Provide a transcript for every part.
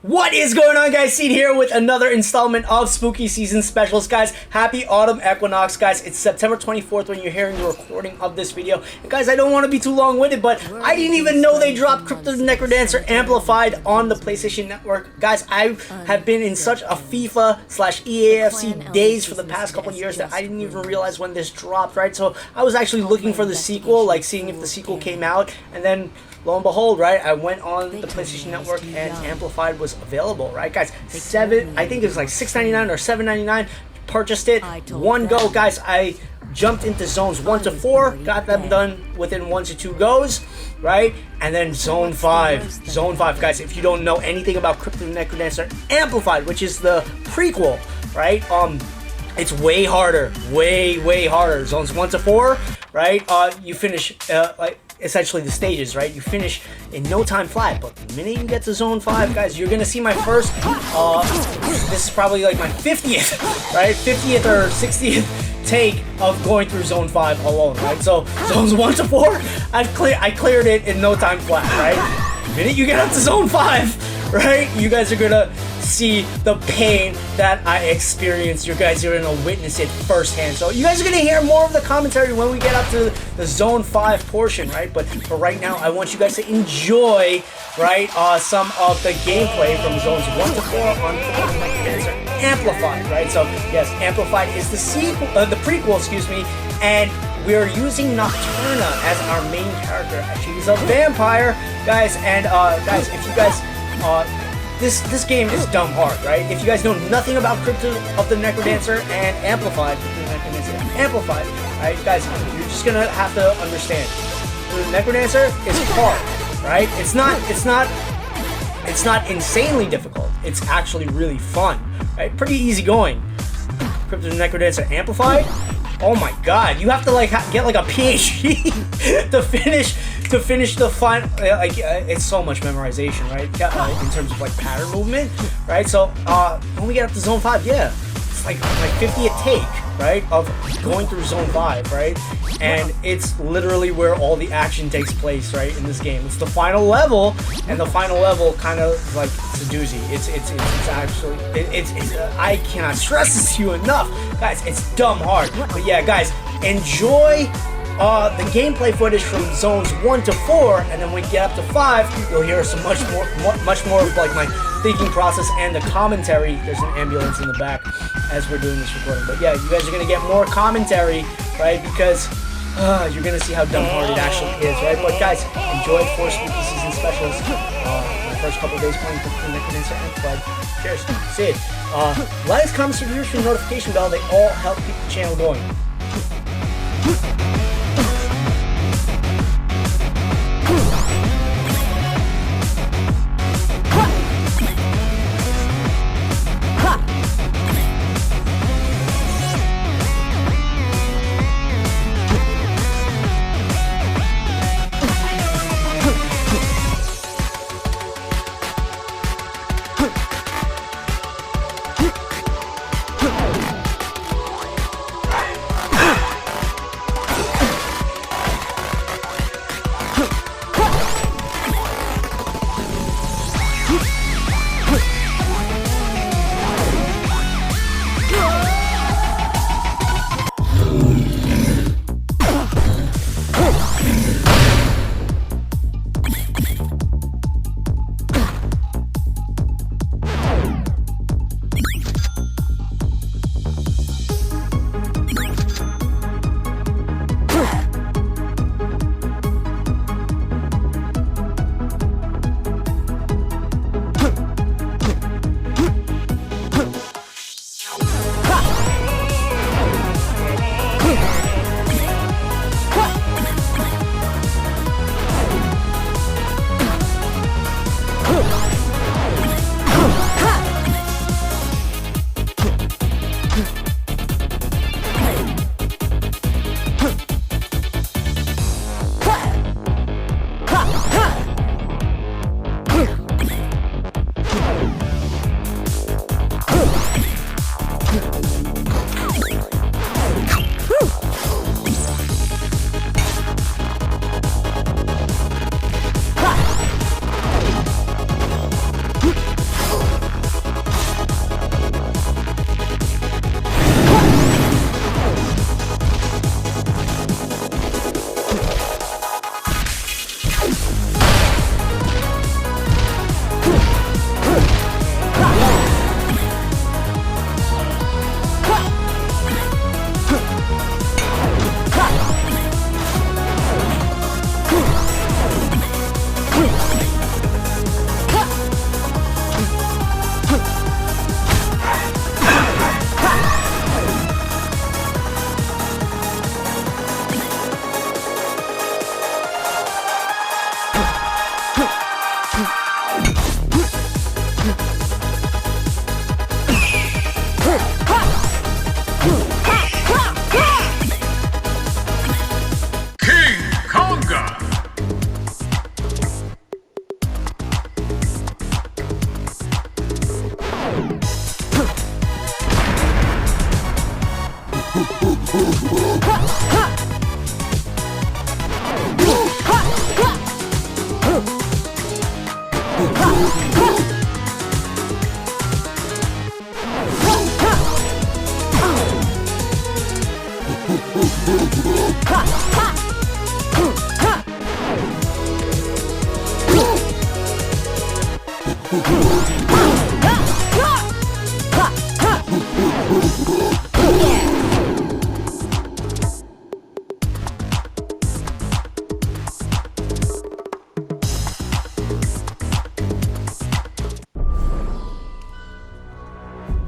What is going on, guys? Seed here with another installment of Spooky Season Specials, guys. Happy Autumn Equinox, guys. It's September 24th when you're hearing the recording of this video. And guys, I don't want to be too long-winded, but I didn't even know they dropped Crypt the Necrodancer Amplified on the PlayStation Network. Guys, I have been in such a FIFA/EAFC days for the past couple years that I didn't even realize when this dropped, right? So I was actually looking for the sequel, like seeing if the sequel came out, and then lo and behold, right, I went on the PlayStation Network and Amplified was available, right, guys? I think it was like $6.99 or $7.99. Purchased it, one go, guys. I jumped into zones 1 to 4, got them done within 1 to 2 goes, right? And then zone 5, guys. If you don't know anything about Crypt the Necrodancer Amplified, which is the prequel, right? It's way harder, way harder. Zones 1 to 4, right? You finish like essentially the stages, right? You finish in no time flat, but the minute you get to zone 5, guys, you're gonna see my first this is probably like my 50th, right? 50th or 60th take of going through zone 5 alone, right? So zones 1 to 4, I cleared it in no time flat, right? The minute you get up to zone 5, right, you guys are gonna see the pain that I experienced. You guys are gonna witness it firsthand. So you guys are gonna hear more of the commentary when we get up to the zone 5 portion, right? But for right now, I want you guys to enjoy, right, some of the gameplay from zones 1 to 4 on Amplified, right? So yes, Amplified is the sequel, the prequel, excuse me, and we're using Nocturna as our main character. She's a vampire, guys, and guys, if you guys this game is dumb hard, right? If you guys know nothing about Crypt of the Necrodancer and Amplified, right, guys, you're just gonna have to understand. The Necrodancer is hard, right? It's not insanely difficult. It's actually really fun, right? Pretty easy going. Crypt of the Necrodancer Amplified. Oh my God! You have to like get like a PhD to finish the final. Like it's so much memorization, right? In terms of like pattern movement, right? So when we get up to zone 5, yeah, it's like 50th take, right, of going through zone 5, right? And it's literally where all the action takes place, right, in this game. It's the final level, and the final level kind of like it's a doozy. It's actually I cannot stress this to you enough, guys. It's dumb hard, but yeah, guys, enjoy the gameplay footage from zones 1 to 4, and then when we get up to 5, you'll hear some much more of like my thinking process and the commentary. There's an ambulance in the back as we're doing this recording, but yeah, you guys are gonna get more commentary, right? Because you're gonna see how dumb hard it actually is, right? But guys, enjoy 4 Spooky Season Specials. My first couple days playing the Necrodancer Amplified. Cheers, Sid. Likes, comments, reviews, and notification bell, they all help keep the channel going.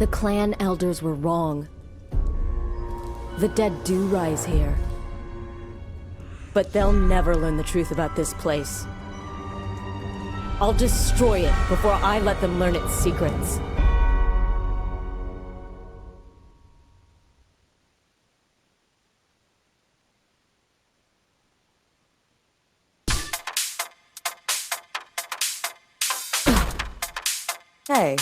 The clan elders were wrong. The dead do rise here. But they'll never learn the truth about this place. I'll destroy it before I let them learn its secrets. Hey.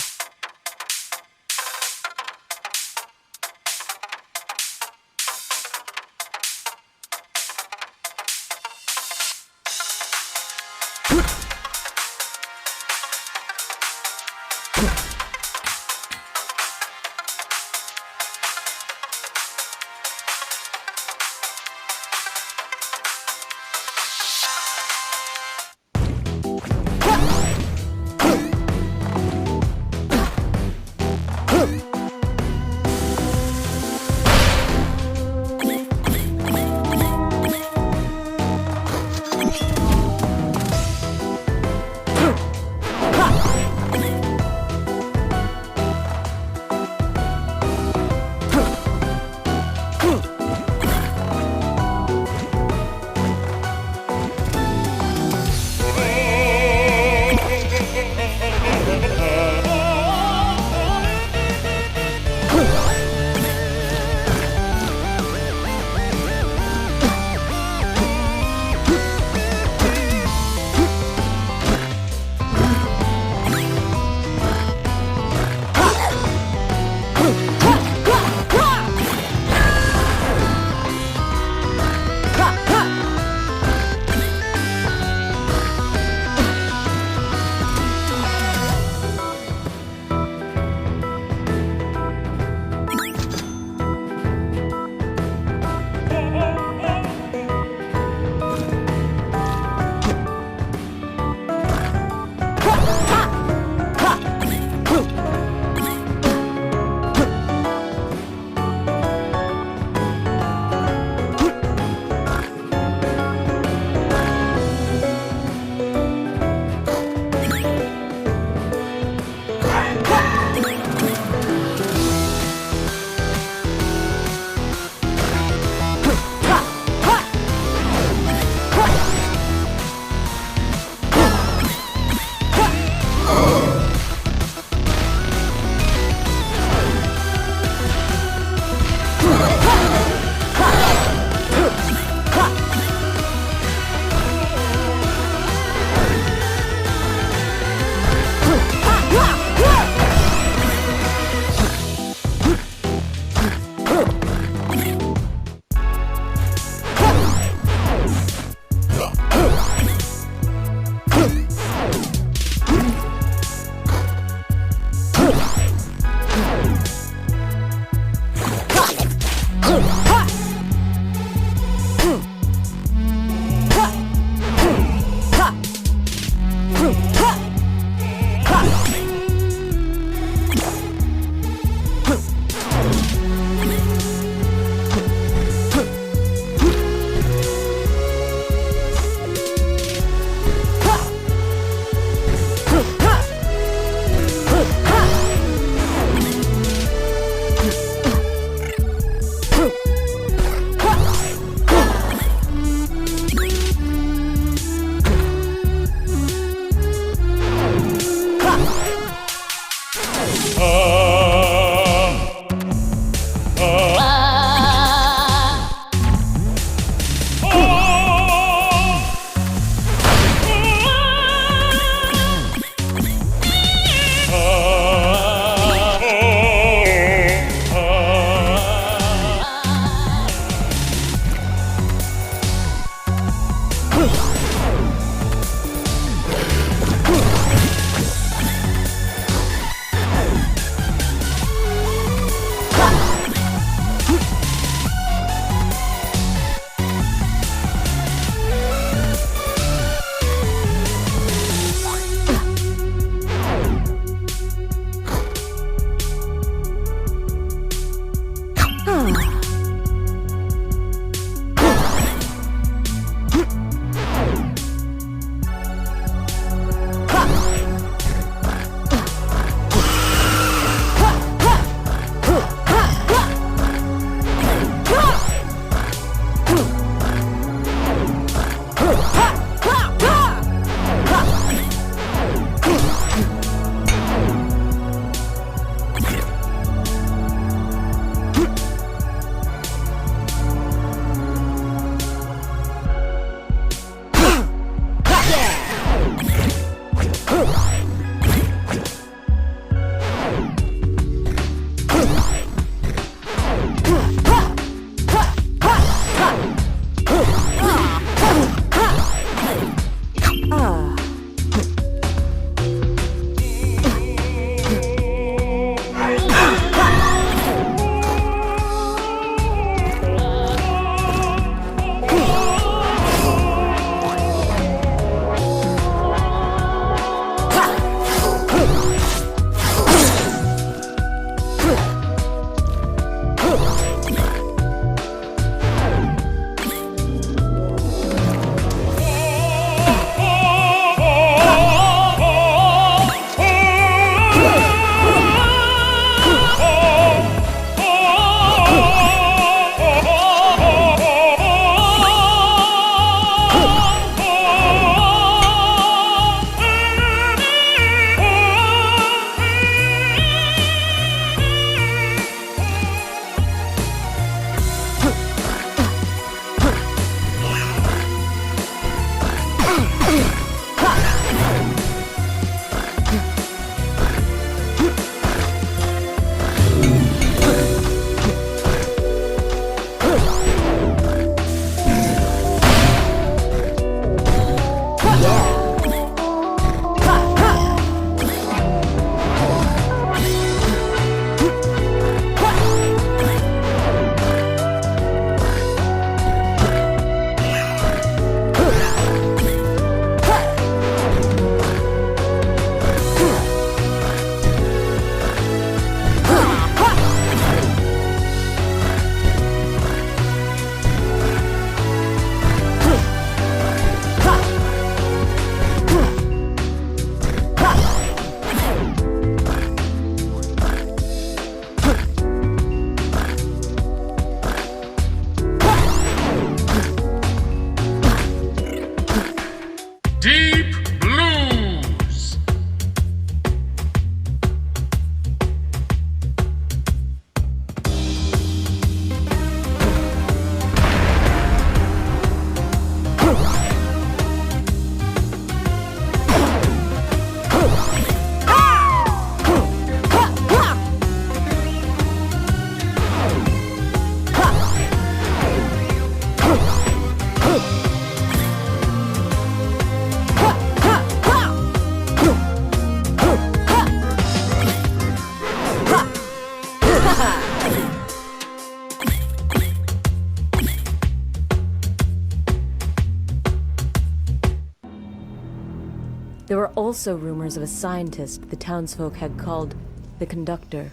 also rumors of a scientist the townsfolk had called the Conductor.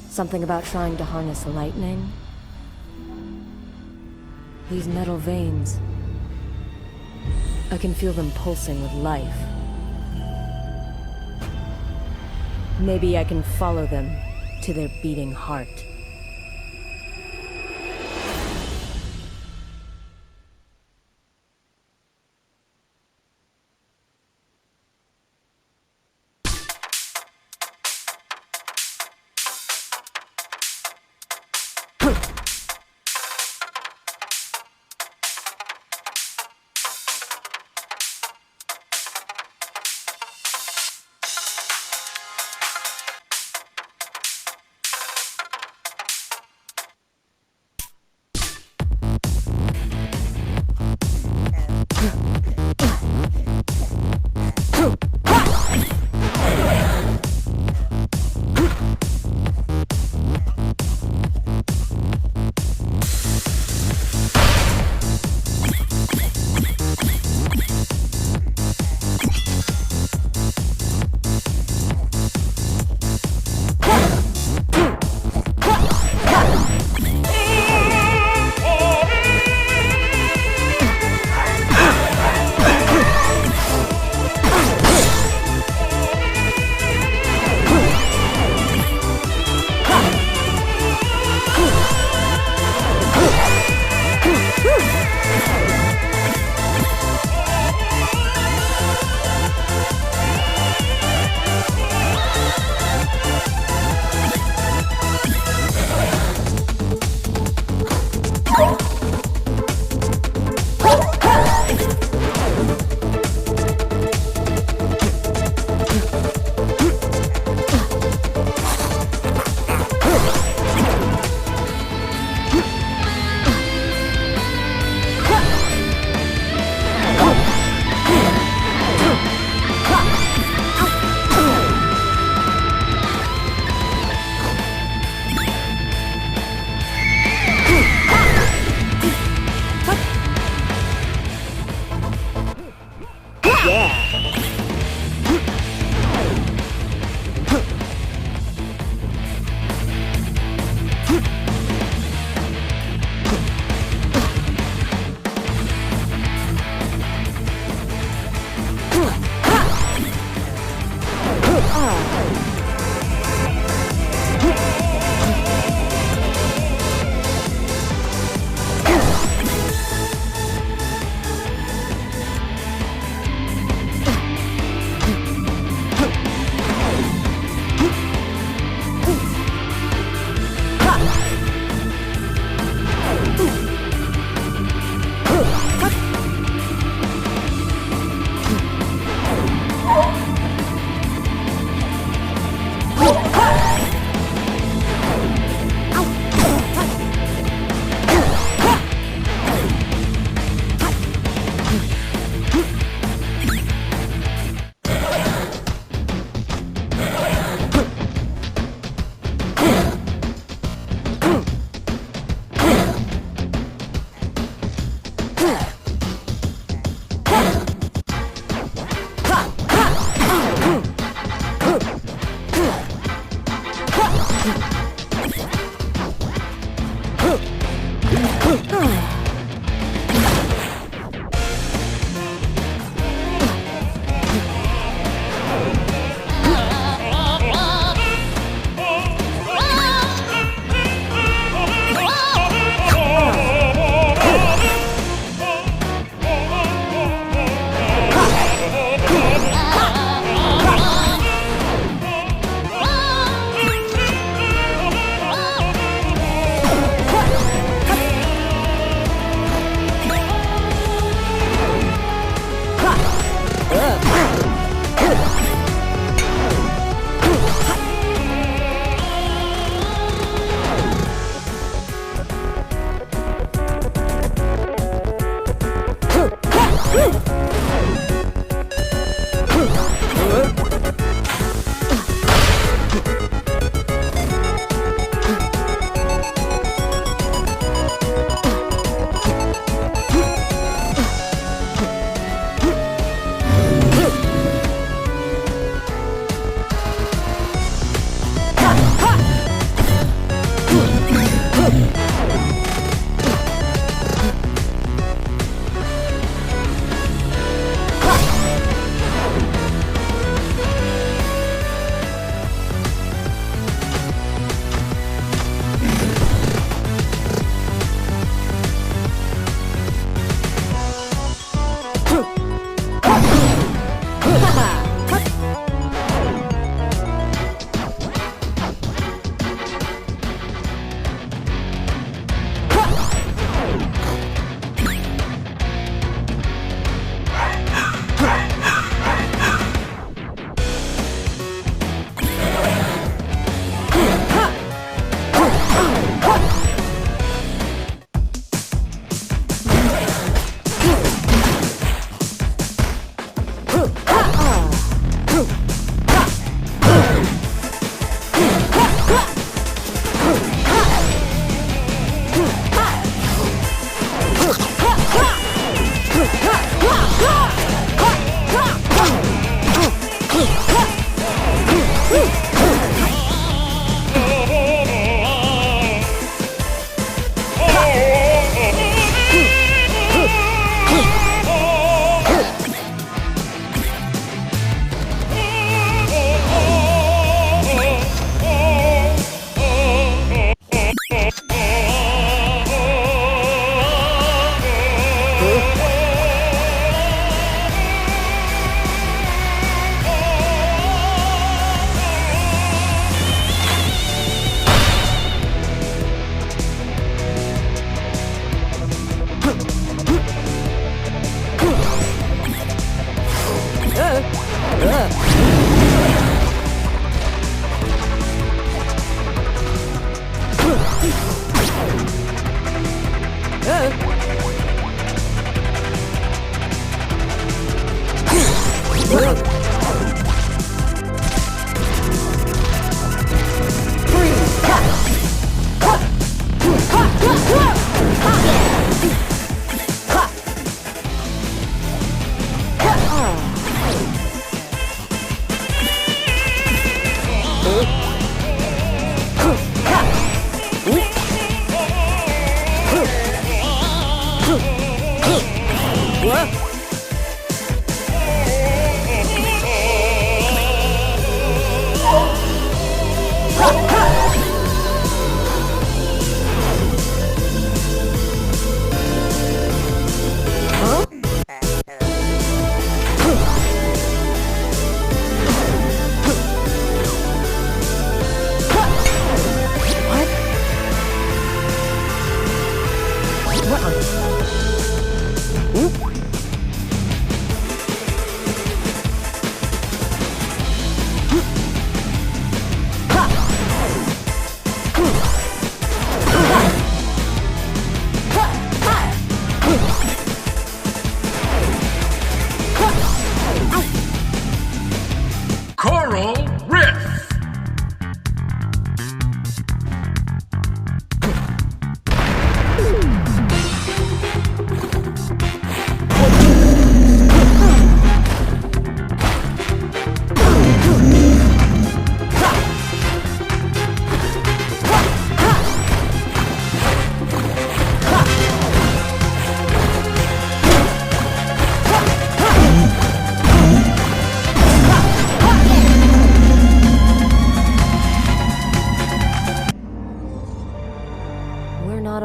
Something about trying to harness lightning. These metal veins, I can feel them pulsing with life. Maybe I can follow them to their beating heart.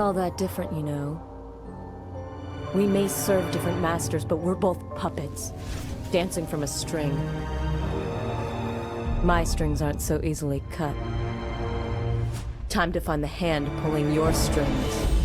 all that different, you know. We may serve different masters, but we're both puppets, dancing from a string. My strings aren't so easily cut. Time to find the hand pulling your strings.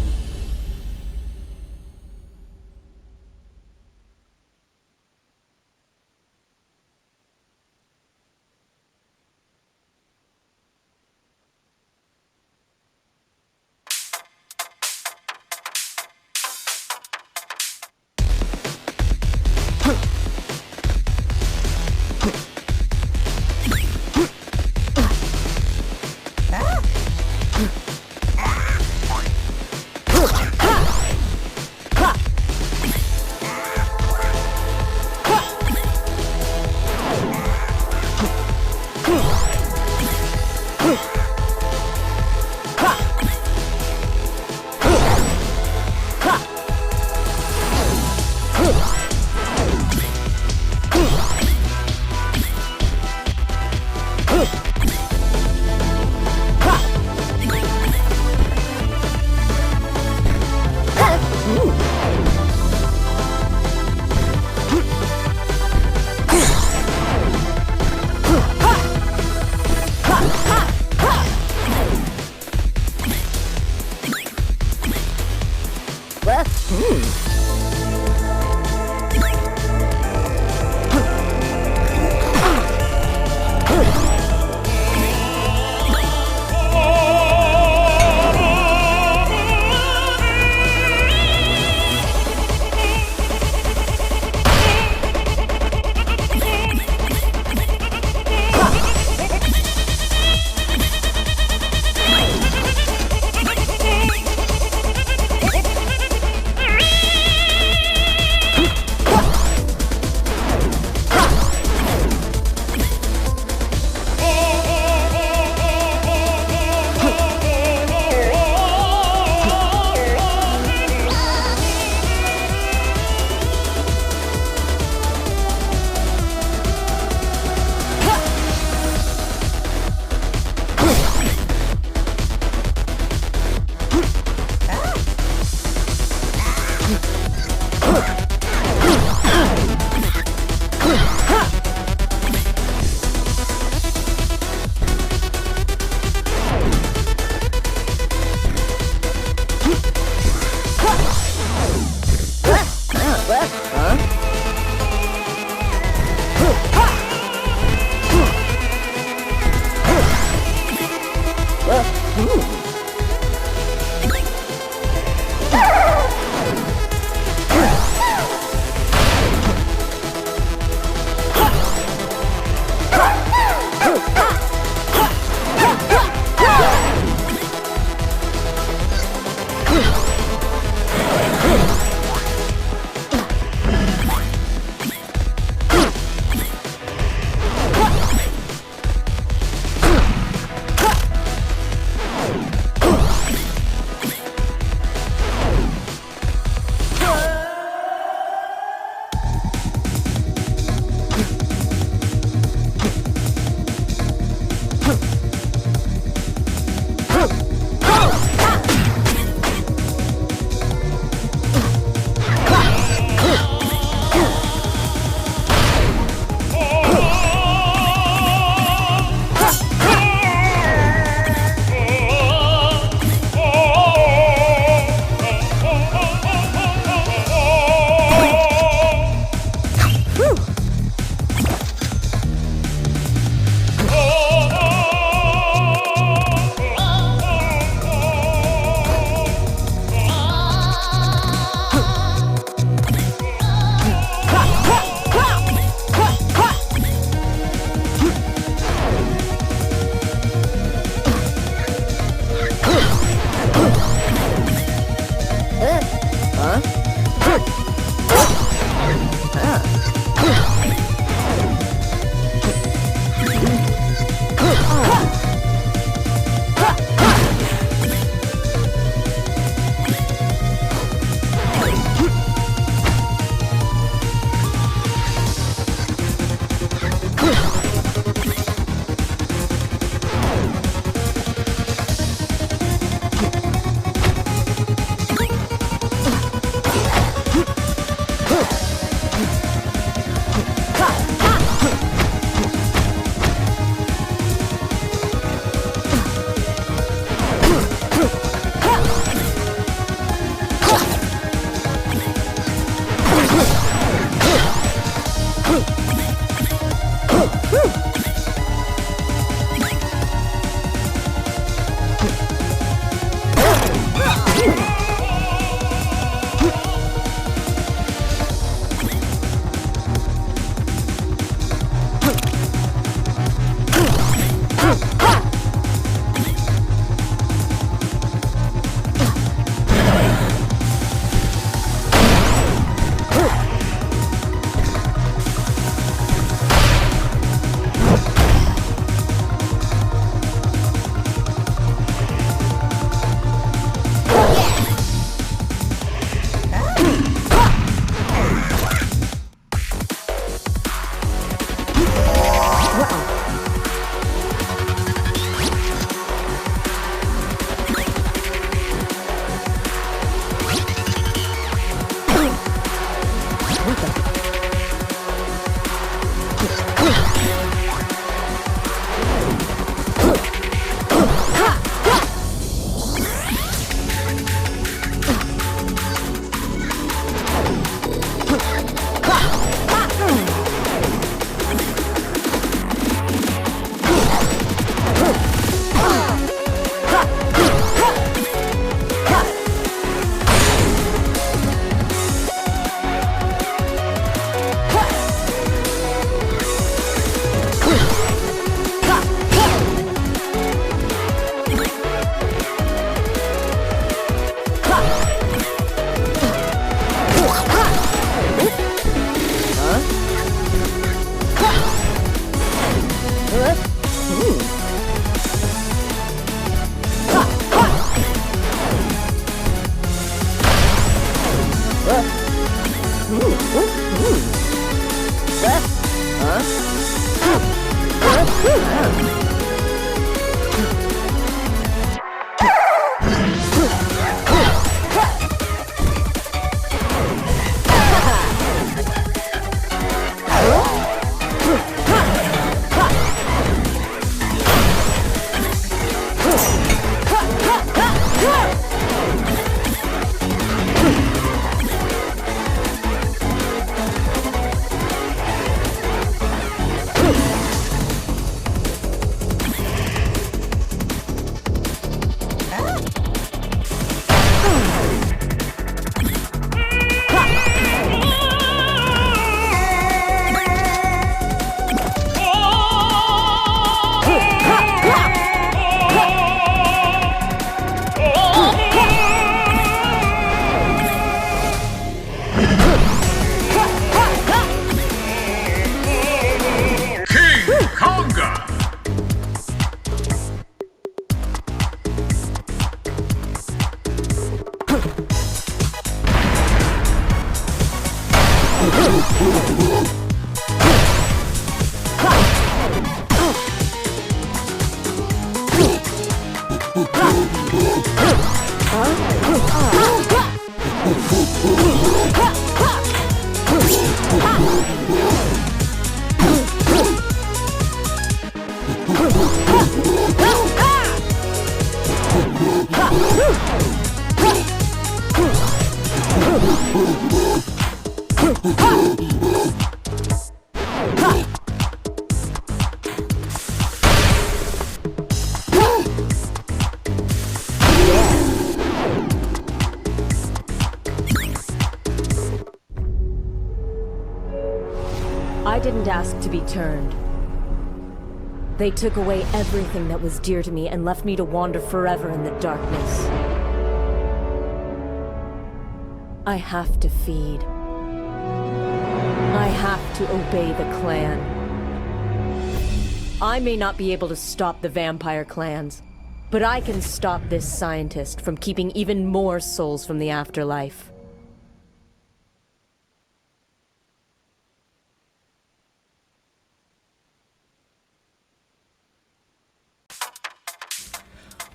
I didn't ask to be turned. They took away everything that was dear to me and left me to wander forever in the darkness. I have to feed. I have to obey the clan. I may not be able to stop the vampire clans, but I can stop this scientist from keeping even more souls from the afterlife.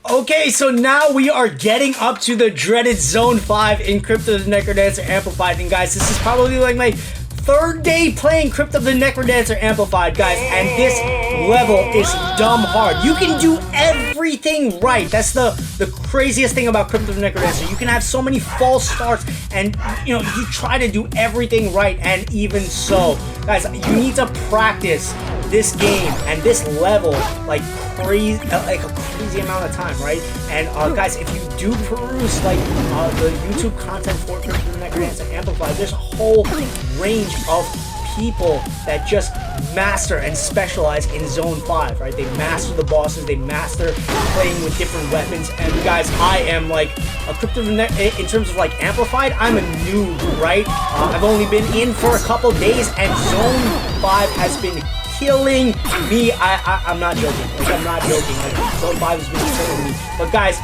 Okay, so now we are getting up to the dreaded Zone 5 in Crypt of the Necrodancer Amplified. And guys, this is probably like my third day playing Crypt of the Necrodancer Amplified, guys. And this level is dumb hard. You can do everything right. That's the craziest thing about Crypt of the Necrodancer. You can have so many false starts and, you know, you try to do everything right. And even so, guys, you need to practice this game and this level like crazy, like a crazy amount of time, right? And guys, if you do peruse like the YouTube content for Crypt of the Necrodancer Amplified, there's a whole range of people that just master and specialize in Zone 5, right? They master the bosses, they master playing with different weapons. And guys, I am like a Crypt of the in terms of like Amplified, I'm a noob, right? I've only been in for a couple days, and Zone 5 has been killing me. I'm not joking. Like, I'm not joking. Like, Zone 5 has been killing me. But guys,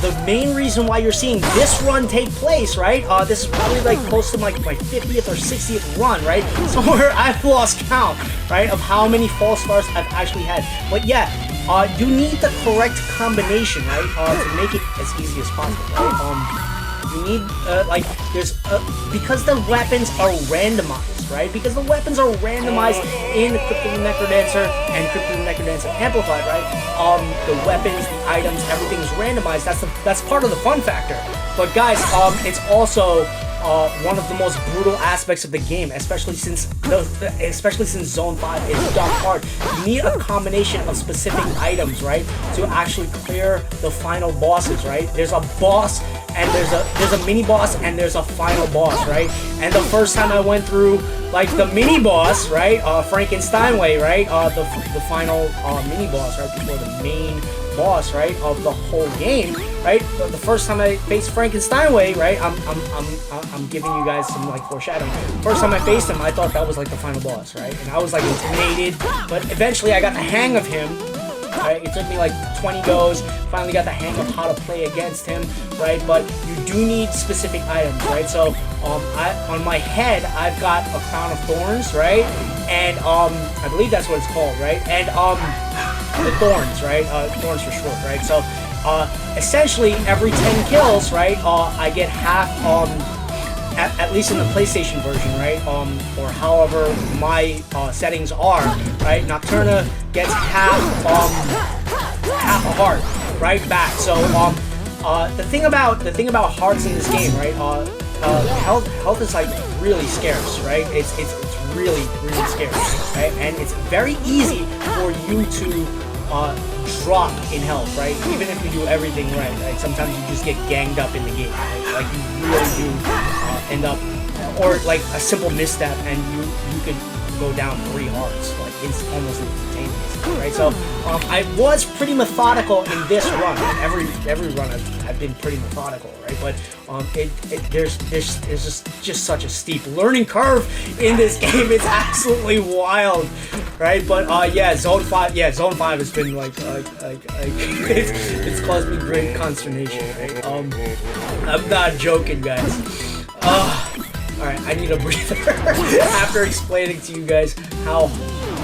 the main reason why you're seeing this run take place, right? This is probably like close to like my 50th or 60th run, right? Somewhere I've lost count, right, of how many false starts I've actually had. But yeah, you need the correct combination, right, to make it as easy as possible, right? You need, like, there's, because the weapons are randomized, right? Because the weapons are randomized in Crypt of the Necrodancer and Crypt of the Necrodancer Amplified, right? The weapons, the items, everything's randomized. That's part of the fun factor. But guys, it's also one of the most brutal aspects of the game, especially since Zone 5 is dumb hard. You need a combination of specific items, right, to actually clear the final bosses, right? There's a boss, and there's a mini boss, and there's a final boss, right? And the first time I went through like the mini boss, right, Frankenstein way, right, the final mini boss, right, before the main boss, right, of the whole game, right? The first time I faced Frankenstein way, right, I'm giving you guys some like foreshadowing. First time I faced him, I thought that was like the final boss, right? And I was like intimidated, but eventually I got the hang of him. Right? It took me like 20 goes, finally got the hang of how to play against him, right? But you do need specific items, right? So on my head, I've got a crown of thorns, right? And I believe that's what it's called, right? And the thorns, right? Thorns for short, right? So essentially every 10 kills, right, I get half, at least in the PlayStation version, right, or however my settings are, right, Nocturna gets half a heart, right, back. So the thing about hearts in this game, right, health is like really scarce, right? It's really scarce, right? And it's very easy for you to drop in health, right? Even if you do everything right, like sometimes you just get ganged up in the game, right? Like you really do end up, or like a simple misstep and you could go down 3 hearts, like it's almost instantaneous, right? So I was pretty methodical in this run. Every run I've been pretty methodical, right? But there's just such a steep learning curve in this game. It's absolutely wild, right? But yeah, Zone 5 has been like it's caused me great consternation, right? I'm not joking, guys. Alright, I need a breather after explaining to you guys how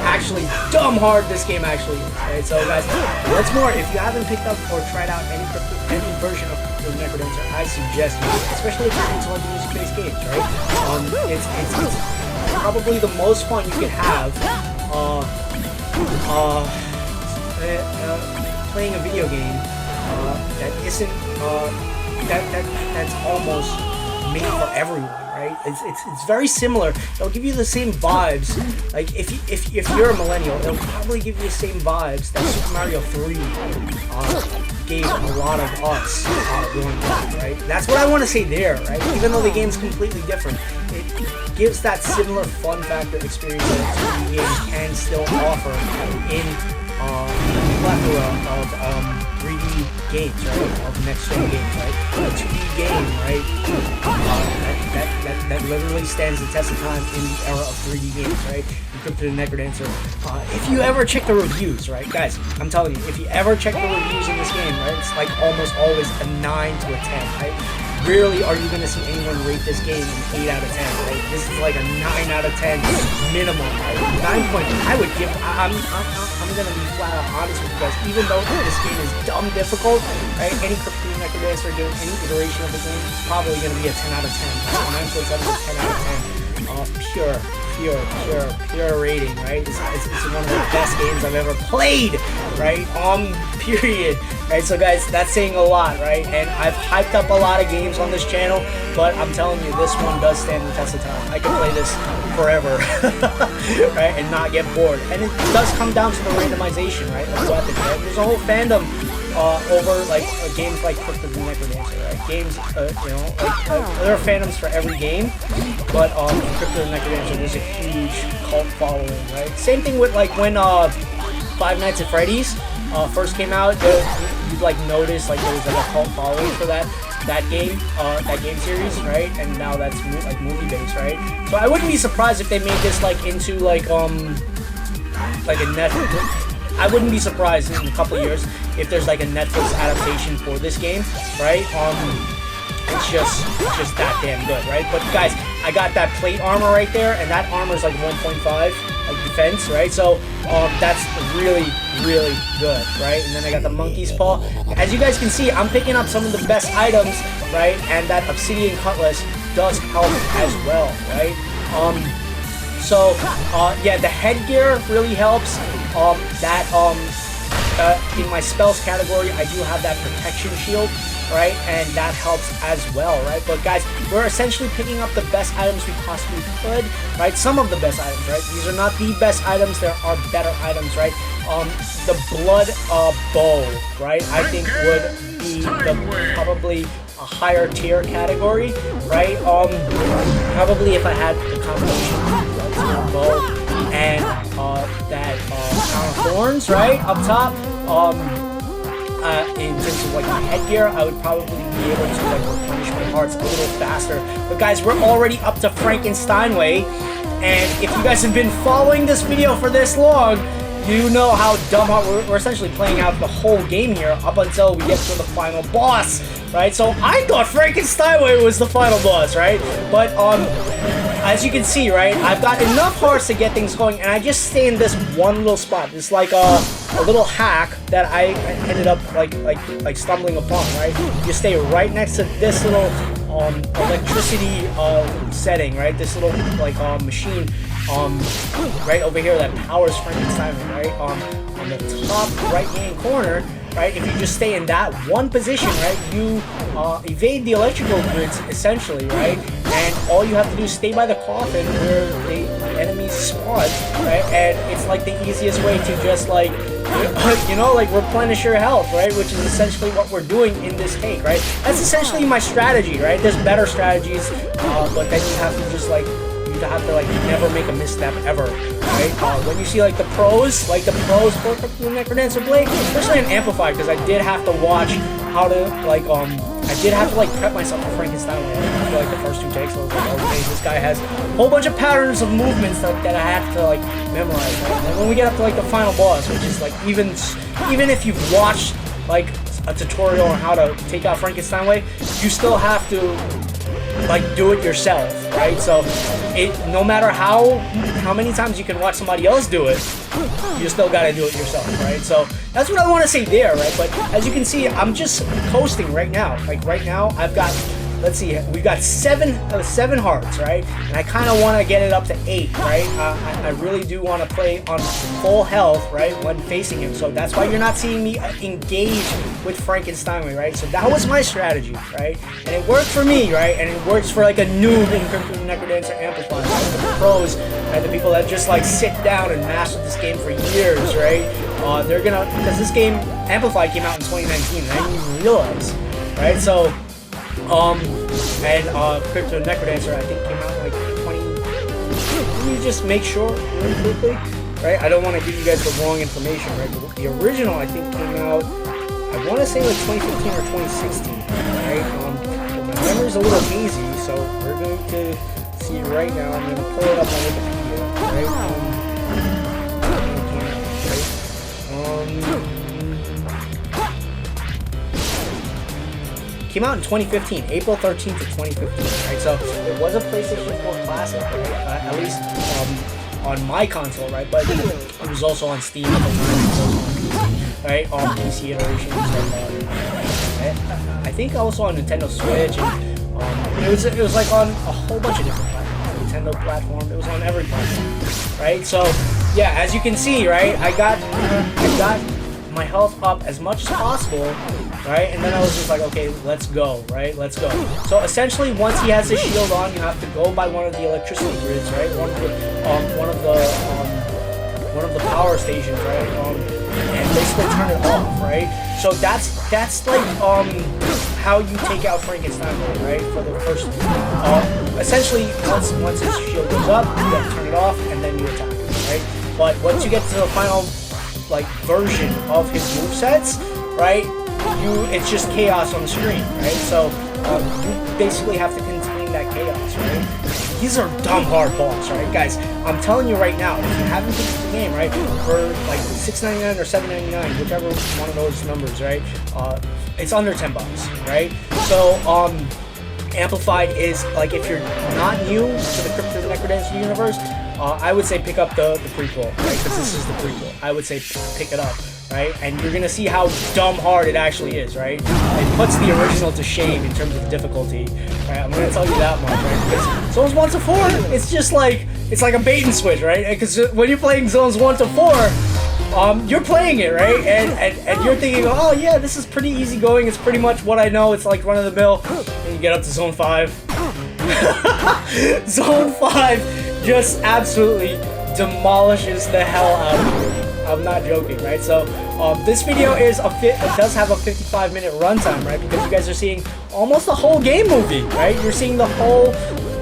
actually dumb hard this game actually is, right? So guys, what's more, if you haven't picked up or tried out any version of the Necrodancer, I suggest you, especially if you're into like music-based games, right? It's probably the most fun you could have playing a video game that isn't that's almost made for everyone, right? It's very similar. It'll give you the same vibes. Like if you're a millennial, it'll probably give you the same vibes that Super Mario 3 gave a lot of us growing up, right? That's what I want to say there, right? Even though the game's completely different, it gives that similar fun factor experience that a 2D game can still offer in a plethora of 3D games, right? Of next-gen games, right? A 2D game, right? That literally stands the test of time in the era of 3D games, right? Crypt and Necrodancer. If you ever check the reviews, right, guys, I'm telling you, if you ever check the reviews in this game, right, it's like almost always a 9 to a 10, right? Rarely are you going to see anyone rate this game an 8 out of 10, right? This is like a 9 out of 10 minimum, right? 9 points. I would give, I'm going to be flat out honest with you guys, even though this game is dumb difficult, right? Any Crypt and Necrodancer doing any iteration of the game is probably going to be a 10 out of 10. 9.7 to 10 out of 10. Pure rating, right? It's one of the best games I've ever played, right? Period. Right, so guys, that's saying a lot, right? And I've hyped up a lot of games on this channel, but I'm telling you, this one does stand the test of time. I can play this forever, right? And not get bored. And it does come down to the randomization, right? Of weapons, right? There's a whole fandom over like games like Crypt and Necrodancer, right? Games, you know, there are fandoms for every game, but Crypt and Necrodancer, there's a huge cult following, right? Same thing with like when Five Nights at Freddy's first came out, you'd like notice like there was like a cult following for that game series, right? And now that's like movie based, right? So I wouldn't be surprised if they made this like into like a Netflix. I wouldn't be surprised in a couple of years if there's like a Netflix adaptation for this game, right? It's just that damn good, right? But guys, I got that plate armor right there, and that armor is like 1.5 like defense, right? So that's really good, right? And then I got the monkey's paw. As you guys can see, I'm picking up some of the best items, right? And that obsidian cutlass does help as well, right? Yeah, the headgear really helps. In my spells category, I do have that protection shield, right? And that helps as well, right? But guys, we're essentially picking up the best items we possibly could, right? Some of the best items, right? These are not the best items. There are better items, right? The blood bow, right? I think would be probably a higher tier category, right? Probably if I had the combination of bow and that crown of thorns, right, up top. In terms of like my headgear, I would probably be able to like replenish my hearts a little faster. But guys, we're already up to Frankenstein way, and if you guys have been following this video for this long, you know how dumb we're essentially playing out the whole game here up until we get to the final boss, right? So I thought Frankenstein way was the final boss, right? But as you can see, right, I've got enough hearts to get things going, and I just stay in this one little spot. It's like a little hack that I ended up like stumbling upon, right? You stay right next to this little electricity setting, right? This little like machine right over here that powers Frankenstein, right? On the top right hand corner, right? If you just stay in that one position, right, you evade the electrical grids essentially, right? And all you have to do is stay by the coffin where the enemies spawn, right? And it's like the easiest way to just like, you know, like replenish your health, right? Which is essentially what we're doing in this take, right? That's essentially my strategy, right? There's better strategies, but then you have to just like, never make a misstep ever, right? When you see like the pros for the Necrodancer Blade, especially in Amplified, because I did have to watch how to like I did have to like prep myself for Frankenstein for like the first 2 takes. I was like, okay, this guy has a whole bunch of patterns of movements that I have to like memorize, right? And when we get up to like the final boss, which is like even if you've watched like a tutorial on how to take out Frankenstein way, you still have to like do it yourself, right? So no matter how many times you can watch somebody else do it, you still gotta do it yourself, right? So that's what I want to say there, right? But as you can see, I'm just coasting right now. Like right now, I've got let's see, we got seven hearts, right? And I kind of want to get it up to 8, right? I really do want to play on full health, right, when facing him. So that's why you're not seeing me engage with Frankenstein, right? So that was my strategy, right? And it worked for me, right? And it works for like a noob in Crypt of the Necrodancer Amplified, right? The pros, right? The people that just like sit down and master this game for years, right? They're gonna, because this game Amplified came out in 2019, and I didn't even realize, right? So, Crypt of the Necrodancer I think came out like 20. Let me just make sure really quickly, right? I don't want to give you guys the wrong information, right? But the original I think came out, I want to say like 2015 or 2016, right? But my memory's a little hazy, so we're going to see it right now. I'm going to pull it up on Wikipedia, right? Came out in 2015, April 13th of 2015, right? So it was a PlayStation 4 classic, right? At least on my console, right? But it was also on Steam at the time, it was also on PC, right? On PC iterations, and I think also on Nintendo Switch, and it was like on a whole bunch of different platforms. Nintendo platform, it was on every platform, right? So yeah, as you can see, right, I got my health up as much as possible, right? And then I was just like, okay, let's go, right? Let's go. So essentially, once he has his shield on, you have to go by one of the electricity grids, right? One of the power stations, right? And basically turn it off, right? So that's like how you take out Frankenstein, right? For the first, essentially, once his shield goes up, you have to turn it off, and then you attack him, right? But once you get to the final like version of his movesets, right? It's just chaos on the screen, right? So you basically have to contain that chaos, right? These are dumb hard boss, right, guys? I'm telling you right now, if you haven't picked the game, right, for like $6.99 or $7.99, whichever one of those numbers, right? It's under $10, right? So Amplified is like, if you're not new to the Crypt of the Necrodancer universe, I would say pick up the prequel, right? Because this is the prequel. I would say pick it up, right? And you're gonna see how dumb hard it actually is, right? It puts the original to shame in terms of difficulty, right? I'm gonna tell you that much, right? Because Zones 1 to 4, it's just like, it's like a bait and switch, right? Because when you're playing Zones 1 to 4, you're playing it, right? And you're thinking, oh yeah, this is pretty easy going. It's pretty much what I know. It's like run of the mill. And you get up to Zone 5. Zone 5 just absolutely demolishes the hell out of you. I'm not joking, right? So this video it does have a 55-minute runtime, right? Because you guys are seeing almost the whole game movie, right? You're seeing the whole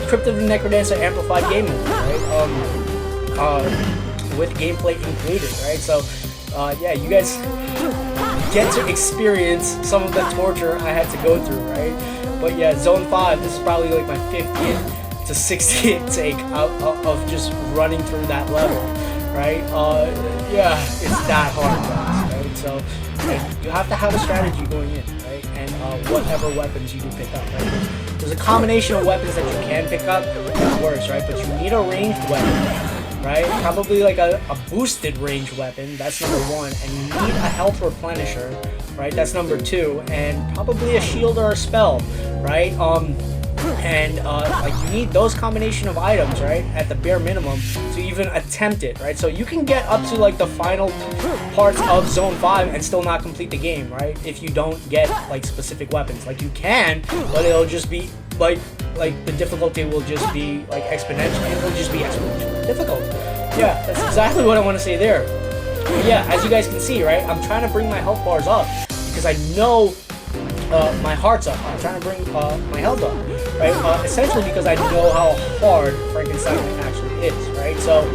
Crypt of the Necrodancer Amplified game movie, right? With gameplay included, right? So yeah, you guys get to experience some of the torture I had to go through, right? But yeah, Zone 5, this is probably like my 50th to 60th take of just running through that level, right? Yeah, it's that hard, guys, right? So you have to have a strategy going in, right? And whatever weapons you do pick up, right? There's a combination of weapons that you can pick up that works, right? But you need a ranged weapon, right? Probably like a boosted range weapon, that's number 1, and you need a health replenisher, right? That's number 2, and probably a shield or a spell, right? Like you need those combination of items, right? At the bare minimum to even attempt it, right? So you can get up to like the final parts of Zone 5 and still not complete the game, right? If you don't get like specific weapons, like you can, but it'll just be like the difficulty will just be like exponential. It will just be exponentially difficult. Yeah, that's exactly what I want to say there. But yeah, as you guys can see, right? I'm trying to bring my health bars up because I know my heart's up. I'm trying to bring my health up, right? Essentially because I know how hard Frankenstein actually is, right? So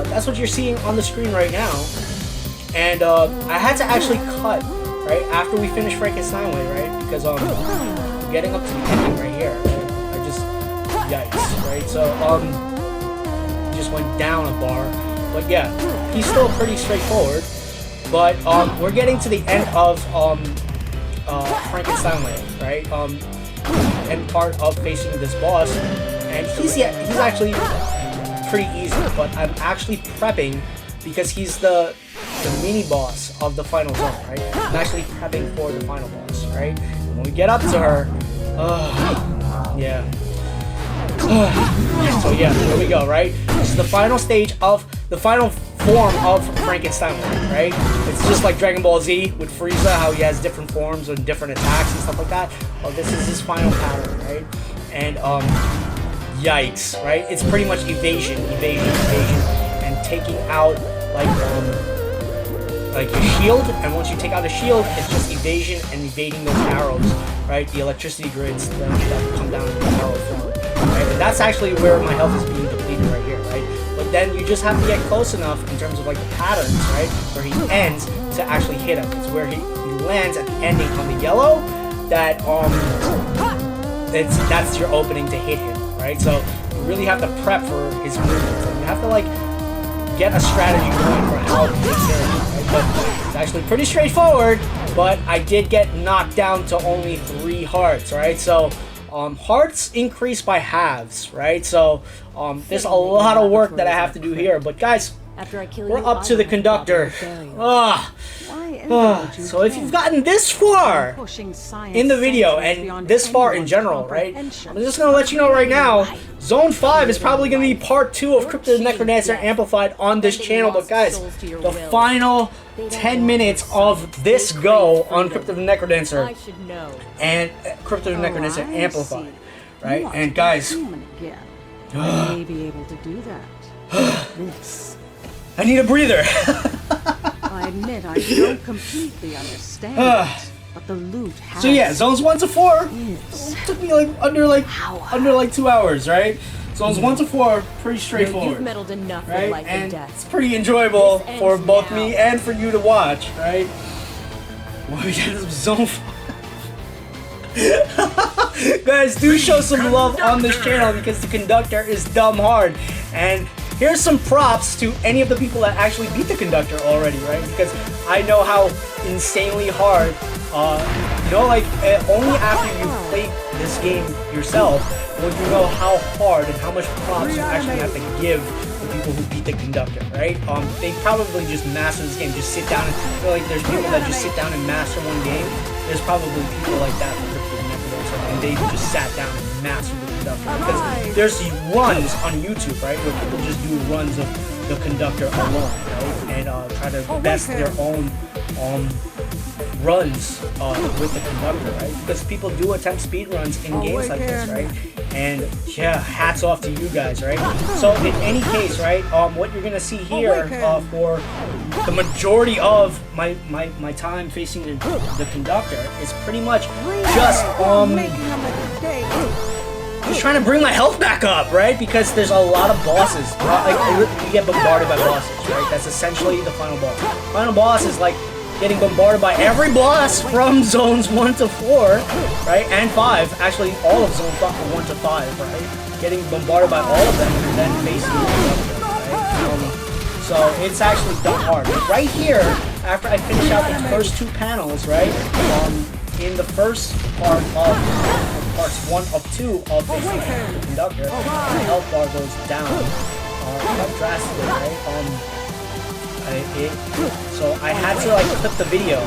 that's what you're seeing on the screen right now. And I had to actually cut, right, after we finished Frankenstein way, right? Because getting up to the ending right here, right? I just, yikes, right? So just went down a bar. But yeah, he's still pretty straightforward. But we're getting to the end of Frankenstein Land, right? And part of facing this boss, and he's actually pretty easy, but I'm actually prepping because he's the mini boss of the final zone, right? I'm actually prepping for the final boss, right? And when we get up to her, Yeah. So yeah, here we go, right? This is the final stage of the final form of Frankenstein, right? It's just like Dragon Ball Z with Frieza, how he has different forms and different attacks and stuff like that. Well, this is his final pattern, right? And yikes, right? It's pretty much evasion, and taking out like your shield. And once you take out a shield, it's just evasion and evading those arrows, right? The electricity grids that come down in the arrow form, right? And that's actually where my health is being depleted right here, right? But then you just have to get close enough in terms of like the patterns, right? Where he ends to actually hit him. It's where he lands at the ending on the yellow that that's your opening to hit him, right? So you really have to prep for his movements. And you have to like get a strategy going for how to take care of him, right? But it's actually pretty straightforward, but I did get knocked down to only 3 hearts, right? So hearts increase by halves, right? So there's a lot of work that I have to do here, but guys, we're up to the conductor. So if you've gotten this far in the video and this far in general, right? I'm just gonna let you know right now, Zone 5 is probably gonna be part 2 of Crypt of the Necrodancer Amplified on this channel. But guys, the final 10 minutes of this go on Crypt of the Necrodancer and Crypt of the Necrodancer Amplified, right? And guys, I may be able to do that. This. I need a breather. I admit I don't completely understand, but the loot has. So yeah, zones 1 to 4 took me like under 2 hours, right? Zones 1 to 4 pretty straightforward. You've meddled enough with right? life And death. it's pretty enjoyable This for ends both now. me and for you to watch, right? Well, we got some zone 5. Guys, do show some love on this channel because the conductor is dumb hard. And here's some props to any of the people that actually beat the conductor already, right? Because I know how insanely hard, only after you play this game yourself will you know how hard and how much props you actually have to give the people who beat the conductor, right? They probably just master this game, just sit down and I feel like there's people that just sit down and master one game. There's probably people like that for Crypt of the Necrodancer, and they just sat down and mastered the conductor. Because there's these runs on YouTube, right, where people just do runs of the conductor alone, right, and try to best their own runs with the conductor, right? Because people do attempt speed runs in games like this, right? And yeah, hats off to you guys, right? So in any case, right, what you're gonna see here for the majority of my time facing the conductor is pretty much just just trying to bring my health back up, right? Because there's a lot of bosses. You get bombarded by bosses, right? That's essentially the final boss. Final boss is like getting bombarded by every boss from zones 1 to 4, right? And 5. Actually, all of zone 1 to 5, right? Getting bombarded by all of them and then facing the conductor, right? So it's actually done hard. But right here, after I finish out the first 2 panels, right? In the first part of parts 1 of 2 of facing the conductor, the health bar goes down quite drastically, right? So I had to like clip the video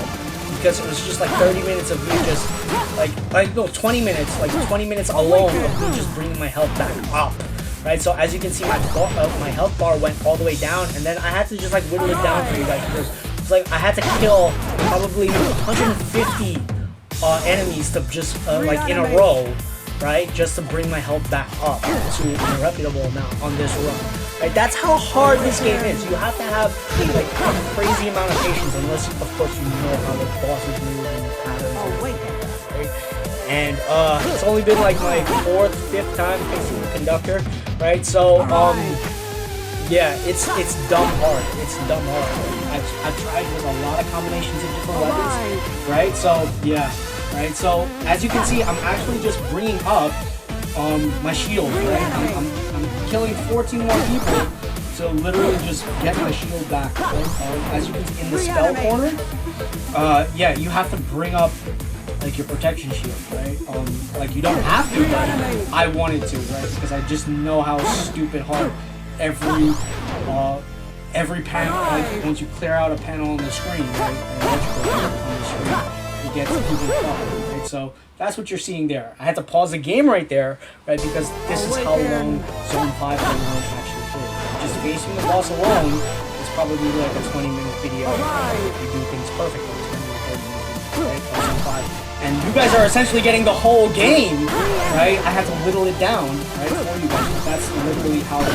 because it was just like 30 minutes of me just 20 minutes, like 20 minutes alone of me just bringing my health back up, right? So as you can see, my health bar went all the way down, and then I had to just like whittle it down for you guys because it's like I had to kill probably 150 enemies to just like in a row, right? Just to bring my health back up to a reputable amount on this run. Right? That's how hard this game is. You have to have like a crazy amount of patience, unless of course you know how the bosses move and the patterns and things like that, right? And it's only been like my 4th, 5th time facing the conductor, right? So yeah, it's dumb hard. It's dumb hard. I've tried with a lot of combinations of different weapons, right? So yeah, right. So as you can see, I'm actually just bringing up my shield, right? I'm killing 14 more people to literally just get my shield back. Right? As you can see in the spell corner, yeah, you have to bring up like your protection shield, right? Like you don't have to, but I wanted to, right? Because I just know how stupid hard every panel, like once you clear out a panel on the screen, right? An electrical panel on the screen, it gets even harder, right? right? So that's what you're seeing there. I had to pause the game right there, right? Because this is how long Zone 5 alone actually is. Just facing the boss alone is probably like a 20-minute video. If you do things perfectly, 20 or 30 minutes, right? Zone 5. And you guys are essentially getting the whole game, right? I had to whittle it down, right, for you guys. That's literally how the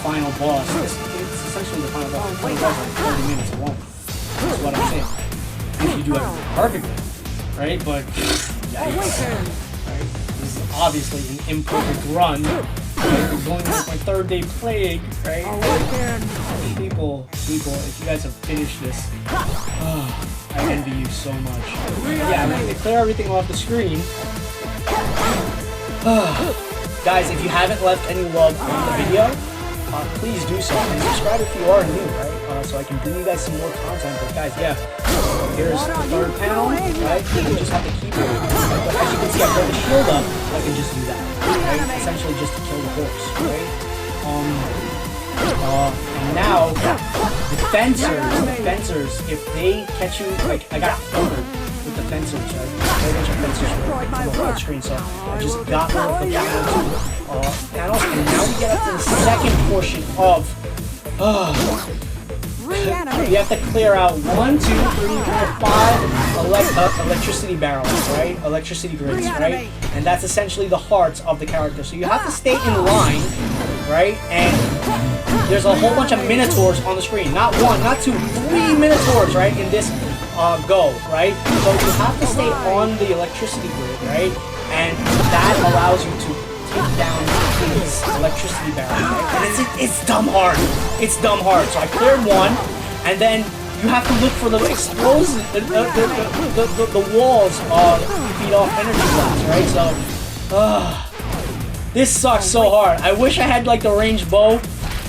final boss is. It's essentially the final boss. The final boss is like 30 minutes alone. That's what I'm saying. If you do everything perfectly, right? But, yikes, right? This is obviously an imperfect run. Right? It's going like my 3rd day playing, right? People, if you guys have finished this, I envy you so much. Yeah, I'm going to clear everything off the screen. Guys, if you haven't left any love on the video, please do so. And subscribe if you are new, right? So I can bring you guys some more content. But guys, yeah, here's the 3rd panel, right? You just have to keep it. Right? But as you can see, I put the shield up. I can just do that, right? Essentially just to kill the horse, right? And now, the fencers, if they catch you, like, I got cornered with the fencers, right? A bunch of fencers were on the screen, so I just got rid of the panels, and now we get up to the 2nd portion of, you have to clear out 1, 2, 3, 4, 5 electricity barrels, right? Electricity grids, right? And that's essentially the hearts of the character. So you have to stay in line, right? And there's a whole bunch of minotaurs on the screen. Not 1, not 2, 3 minotaurs, right? In this go, right? So you have to stay on the electricity grid, right? And that allows you to take down these electricity barrels, right? And it's dumb hard. It's dumb hard. So I cleared 1, and then you have to look for the explosive, the walls feed off energy blast, right? So, this sucks so hard. I wish I had like the ranged bow,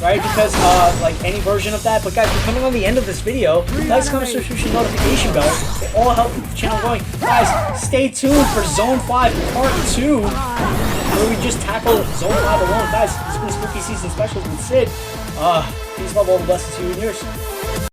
right? Because like any version of that. But guys, we're coming on the end of this video. Guys, comment, subscription, notification bell. They all help keep the channel going. Guys, stay tuned for Zone 5 Part 2, where we just tackle Zone 5 alone. Guys, this has been Spooky Season Specials with Sid. Peace, love, all the blessings to you and yours.